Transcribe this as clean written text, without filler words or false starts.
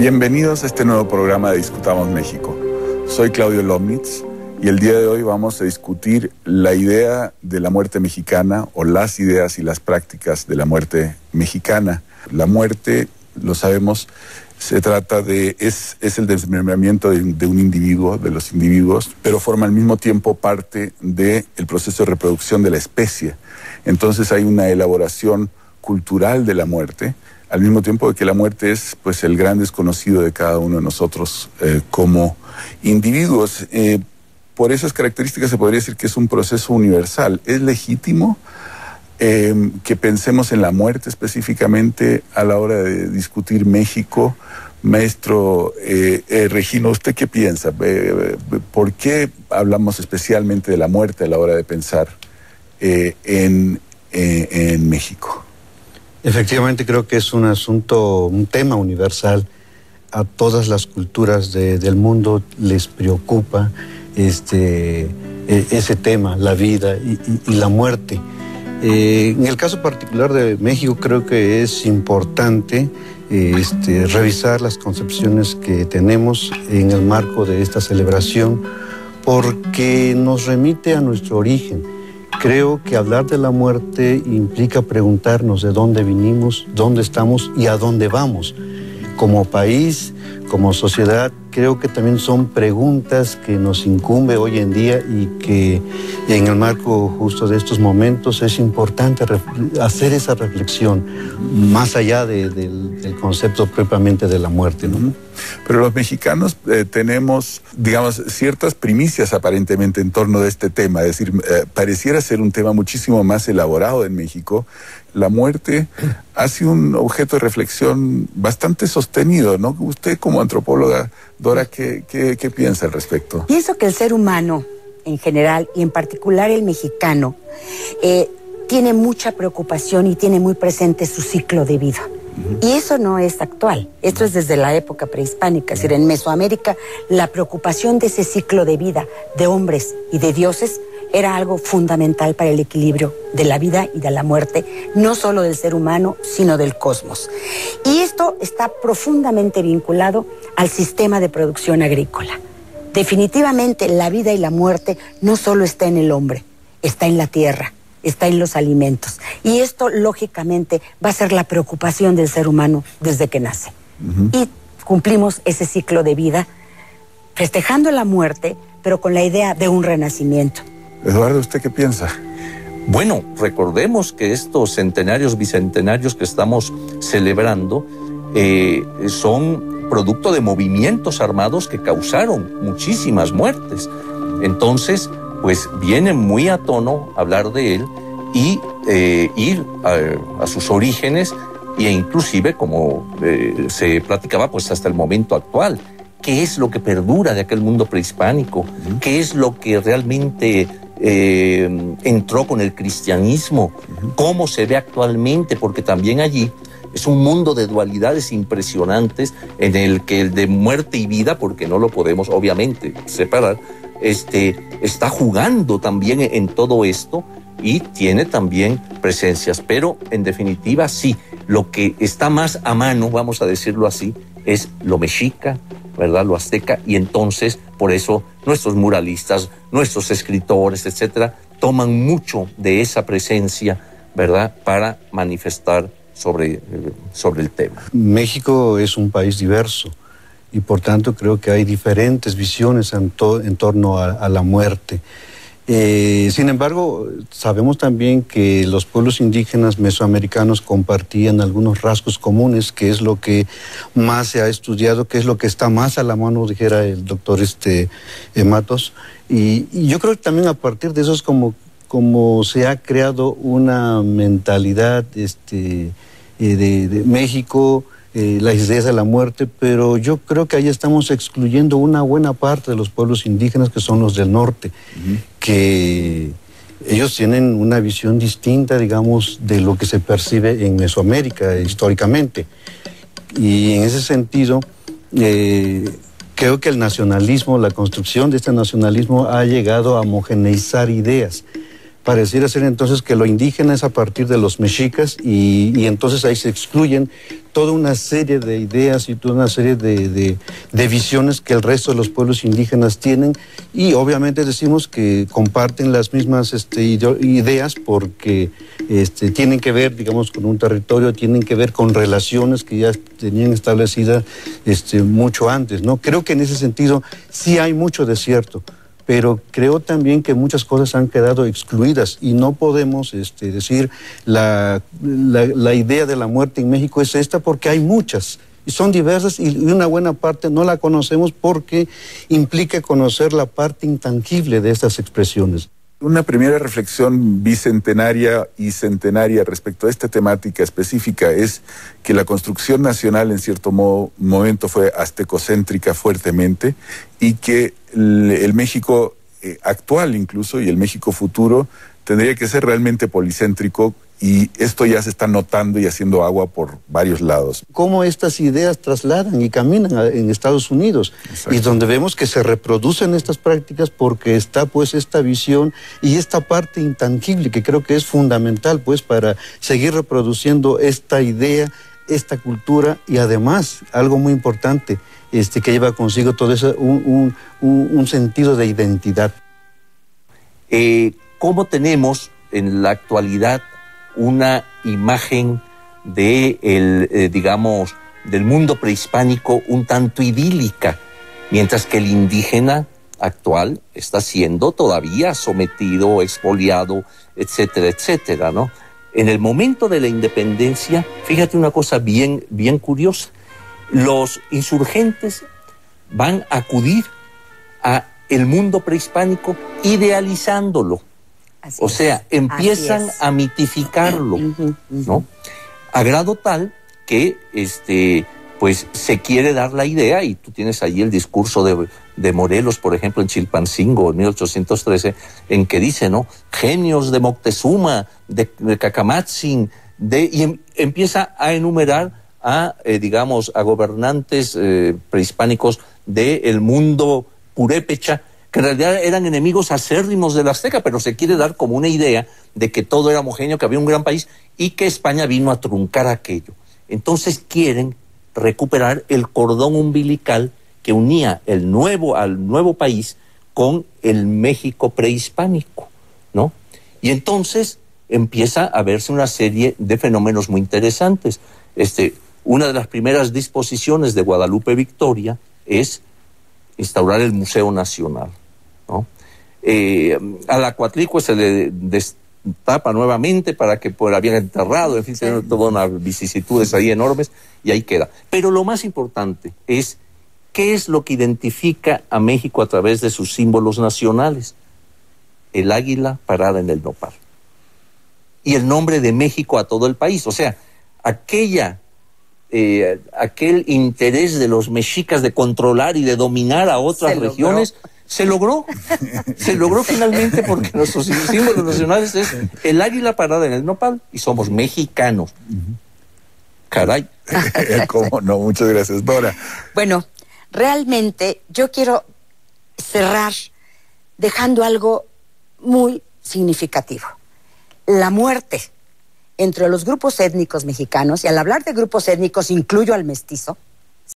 Bienvenidos a este nuevo programa de Discutamos México. Soy Claudio Lomnitz y el día de hoy vamos a discutir la idea de la muerte mexicana o las ideas y las prácticas de la muerte mexicana. La muerte, lo sabemos, se trata de, es el desmembramiento de un individuo, de los individuos, pero forma al mismo tiempo parte del proceso de reproducción de la especie. Entonces hay una elaboración cultural de la muerte, al mismo tiempo de que la muerte es pues el gran desconocido de cada uno de nosotros como individuos. Por esas características se podría decir que es un proceso universal. Es legítimo que pensemos en la muerte específicamente a la hora de discutir México. Maestro Regino, ¿usted qué piensa? ¿Por qué hablamos especialmente de la muerte a la hora de pensar en México? Efectivamente, creo que es un tema universal. A todas las culturas del mundo les preocupa ese tema, la vida y la muerte. En el caso particular de México, creo que es importante revisar las concepciones que tenemos en el marco de esta celebración, porque nos remite a nuestro origen. Creo que hablar de la muerte implica preguntarnos de dónde vinimos, dónde estamos y a dónde vamos. Como país, como sociedad, creo que también son preguntas que nos incumbe hoy en día y que en el marco justo de estos momentos es importante hacer esa reflexión más allá del concepto propiamente de la muerte, ¿no? Pero los mexicanos tenemos, digamos, ciertas primicias aparentemente en torno de este tema. Es decir, pareciera ser un tema muchísimo más elaborado en México. La muerte ha sido un objeto de reflexión bastante sostenido, ¿no? Usted como antropóloga, Dora, ¿qué piensa al respecto? Pienso que el ser humano en general y en particular el mexicano tiene mucha preocupación y tiene muy presente su ciclo de vida. Y eso no es actual, esto es desde la época prehispánica, es decir, en Mesoamérica la preocupación de ese ciclo de vida de hombres y de dioses era algo fundamental para el equilibrio de la vida y de la muerte, no solo del ser humano, sino del cosmos. Y esto está profundamente vinculado al sistema de producción agrícola. Definitivamente la vida y la muerte no solo está en el hombre, está en la tierra, está en los alimentos. Y esto, lógicamente, va a ser la preocupación del ser humano desde que nace. Y cumplimos ese ciclo de vida festejando la muerte, pero con la idea de un renacimiento. Eduardo, ¿usted qué piensa? Bueno, recordemos que estos centenarios, bicentenarios que estamos celebrando son producto de movimientos armados que causaron muchísimas muertes. Entonces, pues viene muy a tono hablar de él y ir a sus orígenes e inclusive, como se platicaba, pues hasta el momento actual. ¿Qué es lo que perdura de aquel mundo prehispánico? ¿Qué es lo que realmente entró con el cristianismo? ¿Cómo se ve actualmente? Porque también allí es un mundo de dualidades impresionantes en el que el de muerte y vida, porque no lo podemos obviamente separar, está jugando también en todo esto y tiene también presencias. Pero en definitiva sí, lo que está más a mano, vamos a decirlo así, es lo mexica, ¿verdad? Lo azteca, y entonces por eso nuestros muralistas, nuestros escritores, etcétera, toman mucho de esa presencia, ¿verdad?, para manifestar sobre el tema. México es un país diverso y por tanto creo que hay diferentes visiones en torno a la muerte. Sin embargo, sabemos también que los pueblos indígenas mesoamericanos compartían algunos rasgos comunes, que es lo que más se ha estudiado, que es lo que está más a la mano, dijera el doctor Matos. Y yo creo que también a partir de eso es como se ha creado una mentalidad de México, las ideas de la muerte, pero yo creo que ahí estamos excluyendo una buena parte de los pueblos indígenas que son los del norte, que ellos tienen una visión distinta, digamos, de lo que se percibe en Mesoamérica históricamente. Y en ese sentido, creo que el nacionalismo, la construcción de este nacionalismo ha llegado a homogeneizar ideas. pareciera ser entonces que lo indígena es a partir de los mexicas y entonces ahí se excluyen toda una serie de ideas y toda una serie de visiones que el resto de los pueblos indígenas tienen, y obviamente decimos que comparten las mismas ideas porque tienen que ver, digamos, con un territorio, tienen que ver con relaciones que ya tenían establecidas mucho antes, ¿no? Creo que en ese sentido sí hay mucho de cierto, pero creo también que muchas cosas han quedado excluidas y no podemos decir la idea de la muerte en México es esta, porque hay muchas y son diversas y una buena parte no la conocemos porque implica conocer la parte intangible de estas expresiones. Una primera reflexión bicentenaria y centenaria respecto a esta temática específica es que la construcción nacional en cierto momento fue aztecocéntrica fuertemente, y que el México actual incluso y el México futuro tendría que ser realmente policéntrico, y esto ya se está notando y haciendo agua por varios lados. Cómo estas ideas trasladan y caminan en Estados Unidos. Exacto. Y donde vemos que se reproducen estas prácticas porque está pues esta visión y esta parte intangible que creo que es fundamental pues para seguir reproduciendo esta idea, esta cultura, y además algo muy importante que lleva consigo todo eso, un sentido de identidad. ¿Cómo tenemos en la actualidad una imagen digamos, del mundo prehispánico un tanto idílica, mientras que el indígena actual está siendo todavía sometido, expoliado, etcétera, etcétera, ¿no? En el momento de la independencia, fíjate una cosa bien curiosa, los insurgentes van a acudir a el mundo prehispánico idealizándolo. O sea, empiezan a mitificarlo, ¿no? A grado tal que pues se quiere dar la idea, y tú tienes ahí el discurso de Morelos, por ejemplo, en Chilpancingo, en 1813, en que dice, ¿no? Genios de Moctezuma, de Cacamatzin, y empieza a enumerar digamos, a gobernantes prehispánicos del mundo purépecha, que en realidad eran enemigos acérrimos del azteca, pero se quiere dar como una idea de que todo era homogéneo, que había un gran país y que España vino a truncar aquello. Entonces quieren recuperar el cordón umbilical que unía al nuevo país con el México prehispánico, ¿no? Y entonces empieza a verse una serie de fenómenos muy interesantes. Una de las primeras disposiciones de Guadalupe Victoria es instaurar el Museo Nacional, ¿no? A la Coatlicue se le destapa nuevamente para que habían enterrado, en fin, sí. Todas unas vicisitudes ahí enormes, y ahí queda. Pero lo más importante es qué es lo que identifica a México a través de sus símbolos nacionales. El águila parada en el nopal. Y el nombre de México a todo el país. O sea, aquel interés de los mexicas de controlar y de dominar a otras regiones, se logró finalmente, porque nuestros símbolos nacionales es el águila parada en el nopal y somos mexicanos. Caray. ¿Cómo no? Muchas gracias, Dora. Bueno, realmente yo quiero cerrar dejando algo muy significativo. La muerte entre los grupos étnicos mexicanos, y al hablar de grupos étnicos incluyo al mestizo,